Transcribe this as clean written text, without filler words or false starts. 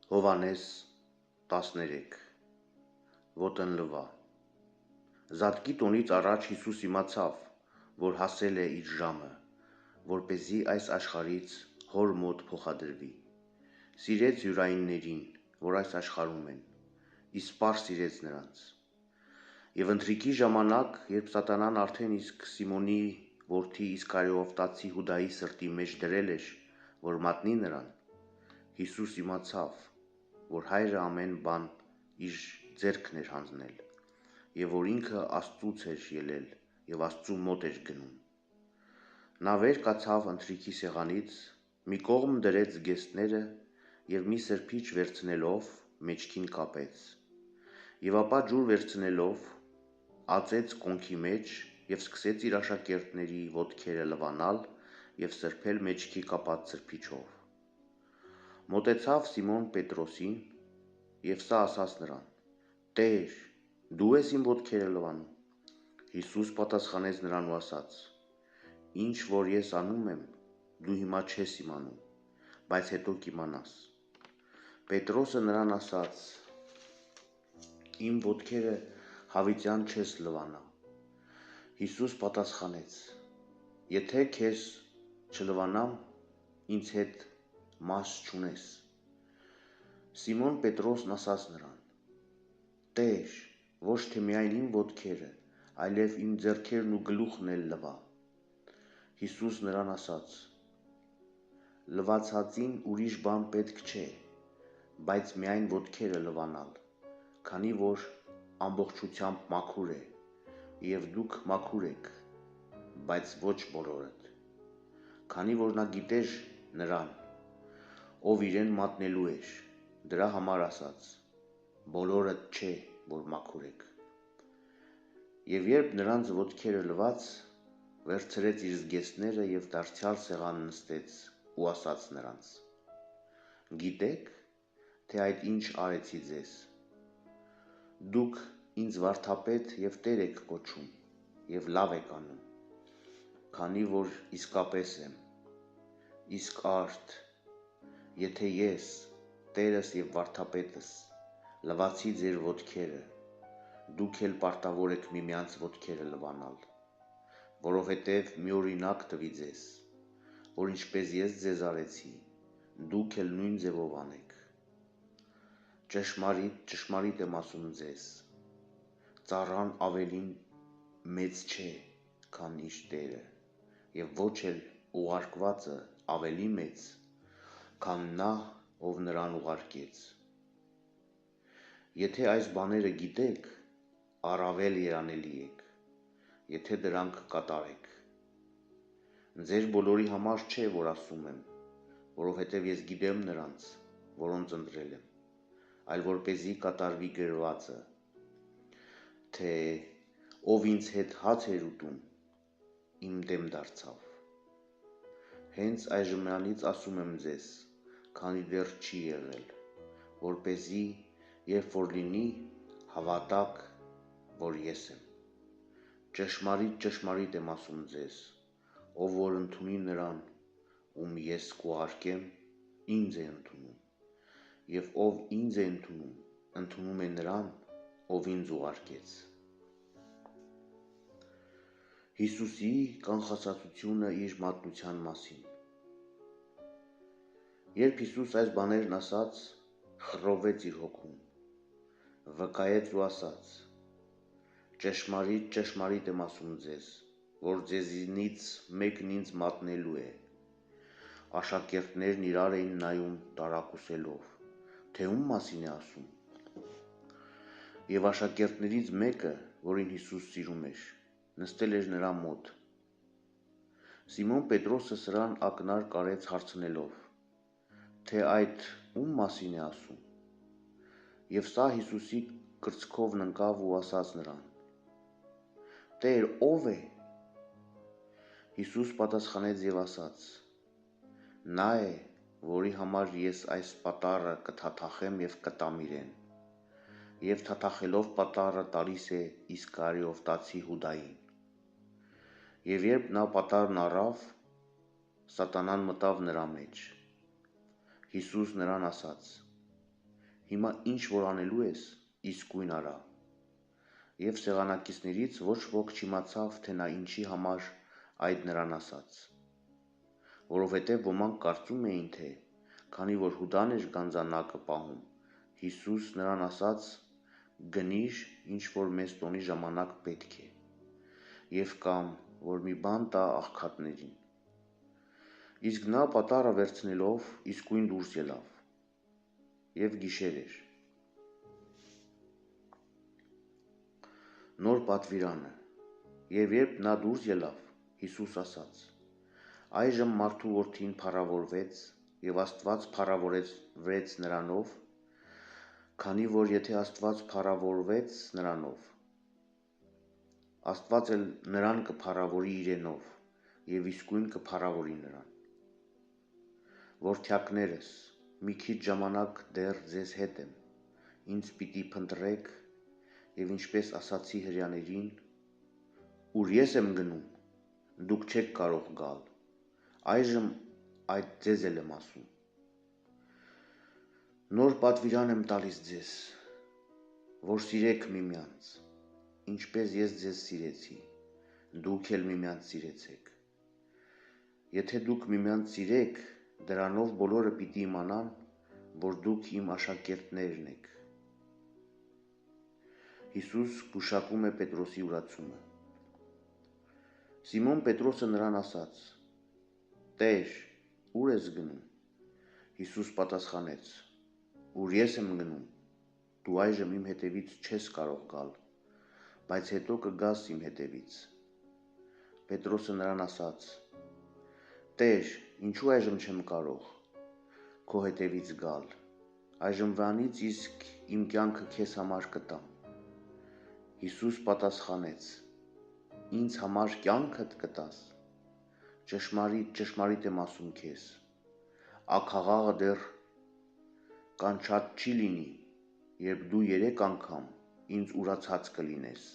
Հովանես 13 Ոտնլվա Զատկի տոնից առաջ Հիսուս իմացավ, որ հասել է իր ժամը, որպեսզի այս աշխարհից հոր մոտ փոխադրվի։ Սիրեց յուրայիններին, որ այս աշխարհում են, իսկ պար սիրեց նրանց։ Եվ ընթրիքի ժամանակ, երբ սատանան արդեն իսկ Սիմոնի որդի Իսկարիովտացի Հուդայի սրտի մեջ դրել էր, որ մատնի նրան, Հիսուս իմացավ, որ հայրը ամեն բան իր ձեռքն էր հանձնել, եւ որ ինքը Աստծուց էր ելել եւ Աստծու մոտ էր գնում։ Նա վեր կացավ ընթրիքի սեղանից, մի կողմ դրեց զգեստները եւ մի սրբիչ վերցնելով մեջքին կապեց, եւ ապա ջուր վերցնելով ածեց կոնքի մեջ եւ սկսեց իր աշակերտների ոտքերը լվանալ եւ սրբել մեջքի կապած սրբիչով։ Մոտեցավ Սիմոն Պետրոսին եւ սա ասաց նրան. «Տեր, դու ես իմ ոտքերը լվանում»։ Հիսուս պատասխանեց նրան ու ասաց. «Ինչ որ ես անում եմ, դու հիմա չես իմանում, բայց հետո կիմանաս»։ Պետրոսը նրան ասաց. «Իմ ոտքերը հավիտյան չես լվանա»։ Հիսուս պատասխանեց. «Եթե քեզ չլվանամ, ինձ հետ մաս չունես»։ Սիմոն Պետրոսն ասաց նրան. «Տեր, ոչ թե միայն իմ ոտքերը, այլև իմ ձեռքերն ու գլուխն էլ լվա»։ Հիսուս նրան ասաց. «Լվացածին ուրիշ բան պետք չէ, բայց միայն ոտքերը լվանալ, քանի որ ամբողջությամբ մաքուր է, եւ դուք մաքուր եք, բայց ոչ բոլորդ»։ Քանի որ նա գիտեր նրան, ով իրեն մատնելու էր, դրա համար ասաց. «Բոլորդ չէ, որ մաքուր եք»։ Եվ երբ նրանց ոտքերը լվաց, վերցրեց իր զգեստները եւ դարձյալ սեղան նստեց ու ասաց նրանց. «Գիտեք, թե այդ ինչ արեցի ձեզ։ Դուք ինձ վարդապետ եւ Տեր եք կոչում եւ լավ եք անում, քանի որ իսկապես եմ։ Իսկ արդ, եթե ես, Տերս եւ վարդապետս, լվացի ձեր ոտքերը, դուք էլ պարտավոր եք միմյանց ոտքերը լվանալ, որովհետև մի օրինակ տվի ձեզ, որ ինչպես ես ձեզ արեցի, դուք էլ նույն ձևով անեք։ Ճշմարիտ, ճշմարիտ եմ ասում ձեզ, ծառան ավելին մեծ չէ, քան իր տերը, եւ ոչ էլ ուղարկվածը ավելի մեծ, քան նա, ով նրան ուղարկեց։ Եթե այս բաները գիտեք, առավել երանելի եք, եթե դրանք կատարեք։ Ձեր բոլորի համար չէ, որ ասում եմ, որովհետև ես գիտեմ նրանց, որոնց ընտրել եմ, այլ որպեսզի կատարվի գրվածը, թե ով ինձ հետ հաց էր ուտում, իմ դեմ դարձավ։ Հենց այժմյանից ասում եմ ձեզ, քանի դեռ չի եղել, որպեսզի, երբ որ լինի, հավատաք, որ ես եմ։ Ճշմարիտ, ճշմարիտ եմ ասում ձեզ, ով որ ընդունի նրան, ում ես կուղարկեմ, ինձ է ընդունում, եւ ով ինձ է ընդունում, ընդունում է նրան, ով ինձ ուղարկեց։ Հիսուսի կանխատեսությունը իր մատնության մասին։ Երբ Հիսուս այս բաներն ասաց, խռովեց իր հոգում, վկայեց ու ասաց. «Ճշմարիտ, ճշմարիտ եմ ասում ձեզ, որ ձեզնից մեկն ինձ մատնելու է»։ Աշակերտներն իրար էին նայում տարակուսելով, թե ում մասին է ասում։ Եվ աշակերտներից մեկը, որին Հիսուս սիրում էր, նստել էր նրա մոտ։ Սիմոն Պետրոսը սրան ակնարկ արեց հարցնելով, թե այդ ում մասին է ասում։ Եվ սա Հիսուսի կրծքովն ընկավ ու ասաց նրան. «Տեր, ո՞վ է»։ Հիսուս պատասխանեց եւ ասաց. «Նա է, որի համար ես այս պատառը կթաթախեմ եւ կտամ իրեն, եւ թաթախելով պատառը տալիս է Իսկարիովտացի Հուդային»։ Եվ երբ նա պատառն առավ, սատանան մտավ նրա մեջ։ Հիսուս նրան ասաց. հիմա ինչ որ անելու ես, իսկույն արա։ Եվ սեղանակիցներից ոչ ոք չիմացավ, թե նա ինչի համար այդ նրան ասաց։ Որովհետև ոմանք կարծում էին, թե քանի որ Հուդան էր գանձանակը պահում, Հիսուս նրան ասաց. «Գնիր, ինչ որ մեզ տոնի ժամանակ պետք է, եւ կամ որ մի բան տա աղքատներին»։ Իսկ նա պատարը վերցնելով իսկույն դուրս ելավ, եւ գիշեր էր։ Նոր պատվիրանը։ Եվ երբ նա դուրս ելավ, Հիսուս ասաց. «Այժմ մարդու որդին փառավորվեց, եւ Աստված փառավորվեց նրանով, քանի որ եթե Աստված փառավորվեց նրանով, Աստված էլ նրան կփառավորի իրենով, եւ իսկույն կփառավորի նրան։ Որդյակներս, մի քիչ ժամանակ դեռ ձեզ հետ եմ, ինձ պիտի փնտրեք, եւ ինչպես ասացի հրեաներին, ուր ես եմ գնում, դուք չեք կարող գալ, այժմ այդ ձեզ էլ եմ ասում։ Նոր պատվիրան եմ տալիս ձեզ, որ սիրեք միմյանց, ինչպես ես ձեզ սիրեցի, դուք էլ միմյանց սիրեցեք։ Եթե դուք միմյանց սիրեք, դրանով բոլորը պիտի իմանան, որ դուք իմ աշակերտներն եք։ Հիսուս գուշակում է Պետրոսի ուրացումը։ Սիմոն Պետրոսը նրան ասաց. «Տեր, ուր ես գնում»։ Հիսուս պատասխանեց. «Ուր ես եմ գնում, դու այժմ իմ հետևից չես կարող գալ, բայց հետո կգաս իմ հետևից»։ Պետրոսը նրան ասաց. «Տեր, ինչու այժմ չեմ կարող քո հետևից գալ, այժմվանից իսկ իմ կյանքը քեզ համար կտամ»։ Հիսուս պատասխանեց. «Ինձ համար կյանքդ կտաս։ Ճշմարիտ, ճշմարիտ եմ ասում քեզ, աքաղաղը դեռ կանչած չի լինի, երբ դու 3 անգամ ինձ ուրացած կլինես»։